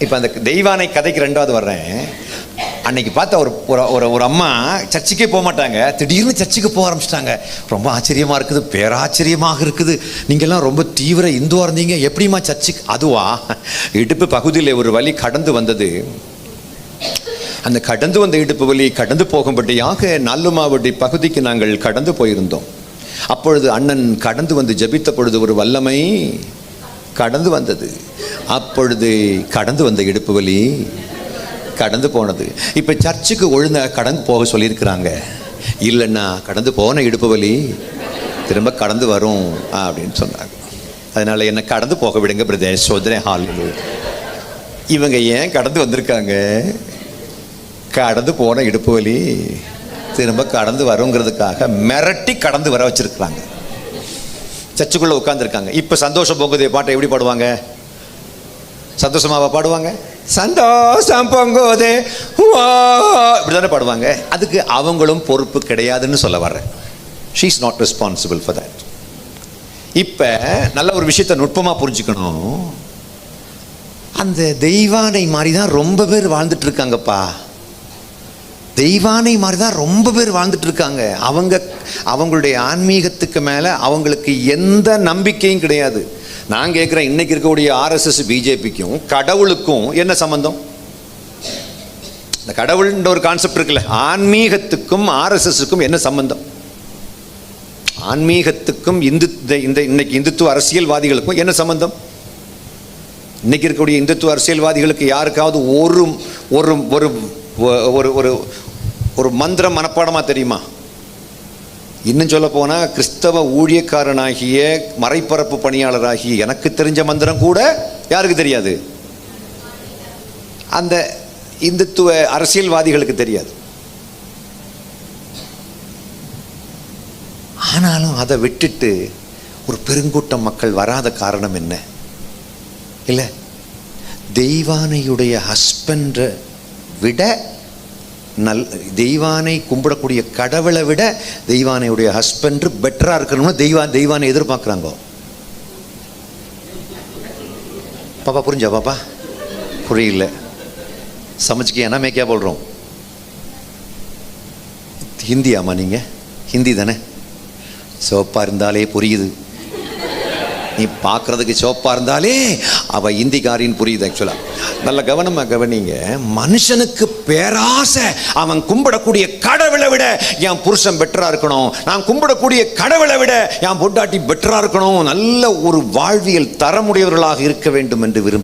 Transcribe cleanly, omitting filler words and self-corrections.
இப்போ அந்த தெய்வானை கதைக்கு ரெண்டாவது வர்றேன். அன்னைக்கு பார்த்தா ஒரு அம்மா சர்ச்சுக்கே போக மாட்டாங்க, திடீர்னு சர்ச்சுக்கு போக ஆரம்பிச்சிட்டாங்க. ரொம்ப ஆச்சரியமாக இருக்குது, பேராச்சரியமாக இருக்குது. நீங்கள்லாம் ரொம்ப தீவிர இந்துவாக இருந்தீங்க, எப்படிமா சர்ச்சுக்கு? அதுவா, இடுப்பு பகுதியில் ஒரு வலி கடந்து வந்தது. அந்த கடந்து வந்த இடுப்பு வலி கடந்து போகும்படியாக நல்லுமாவடி பகுதிக்கு நாங்கள் கடந்து போயிருந்தோம். அப்பொழுது அண்ணன் கடந்து வந்து ஜெபித்த பொழுது ஒரு வல்லமை கடந்து வந்தது. அப்பொழுது கடந்து வந்த இடுப்பு வலி கடந்து போனது. இப்போ சர்ச்சுக்கு ஒழுங்காக கடந்து போக சொல்லியிருக்கிறாங்க. இல்லைன்னா கடந்து போன இடுப்பு வலி திரும்ப கடந்து வரும் அப்படின்னு சொன்னாங்க. அதனால் என்னை கடந்து போக விடுங்க பிரதேஷ் சோதனை ஹால். இவங்க ஏன் கடந்து வந்திருக்காங்க? கடந்து போன இடுப்பு வலி திரும்ப கடந்து வருங்கிறதுக்காக மிரட்டி கடந்து வர வச்சிருக்கிறாங்க. சர்ச்சுக்குள்ளே உட்காந்துருக்காங்க. இப்போ சந்தோஷம் பொங்குதே பாட்டை எப்படி பாடுவாங்க? சந்தோஷமாவா பாடுவாங்க? சந்தோஷம் பொங்குதே இப்படி தானே பாடுவாங்க. அதுக்கு அவங்களும் பொறுப்பு கிடையாதுன்னு சொல்ல வர்றேன். She is not responsible for that. இப்போ நல்ல ஒரு விஷயத்தை நுட்பமாக புரிஞ்சுக்கணும். அந்த தெய்வானை மாதிரி தான் ரொம்ப பேர் வாழ்ந்துட்டு இருக்காங்கப்பா. தெய்வானை மாதிரி தான் ரொம்ப பேர் வாழ்ந்துட்டு இருக்காங்க. அவங்களுடைய ஆன்மீகத்துக்கு மேலே அவங்களுக்கு எந்த நம்பிக்கையும் கிடையாது. நான் கேட்குறேன், இன்னைக்கு இருக்கக்கூடிய ஆர்எஸ்எஸ் பிஜேபிக்கும் கடவுளுக்கும் என்ன சம்பந்தம்? இந்த கடவுள்ன்ற ஒரு கான்செப்ட் இருக்குல்ல, ஆன்மீகத்துக்கும் ஆர்எஸ்எஸ்க்கும் என்ன சம்பந்தம்? ஆன்மீகத்துக்கும் இன்னைக்கு இந்துத்துவ அரசியல்வாதிகளுக்கும் என்ன சம்பந்தம்? இன்னைக்கு இருக்கக்கூடிய இந்துத்துவ அரசியல்வாதிகளுக்கு யாருக்காவது ஒரு ஒரு ஒரு ஒரு மந்திரம் மனப்பாடமாக தெரியுமா? இன்னும் சொல்ல போனால் கிறிஸ்தவ ஊழியக்காரனாகிய மறைப்பரப்பு பணியாளராகிய எனக்கு தெரிஞ்ச மந்திரம் கூட யாருக்கு தெரியாது? அந்த இந்துத்துவ அரசியல்வாதிகளுக்கு தெரியாது. ஆனாலும் அதை விட்டுட்டு ஒரு பெருங்கூட்டம் மக்கள் வராத காரணம் என்ன? இல்லை, தெய்வானையுடைய ஹஸ்பண்டை விட தெய்வானை கும்பிடக்கூடிய கடவுளை விட தெய்வானையுடைய ஹஸ்பண்ட் பெட்டராக இருக்கணும்னு தெய்வானை எதிர்பார்க்குறாங்க. பாப்பா புரிஞ்சா? பாப்பா புரியல, சமைச்சுக்க என்ன மேக்கியா போடுறோம். ஹிந்தியாமா? நீங்கள் ஹிந்தி தானே? சோப்பாக இருந்தாலே புரியுது. நீ பார்க்குறதுக்கு சோப்பாக இருந்தாலே அவள் இந்திக்காரின்னு புரியுது. ஆக்சுவலாக நல்ல கவனமாக கவனிங்க. மனுஷனுக்கு பேராசை, அவன் கும்பிடக்கூடிய கடவுளை விட என் புருஷன் பெட்டராக இருக்கணும், நான் கும்பிடக்கூடிய கடவுளை விட என் பொண்டாட்டி பெட்டராக இருக்கணும், நல்ல ஒரு வாழ்வியல் தரமுடையவர்களாக இருக்க வேண்டும் என்று விரும்ப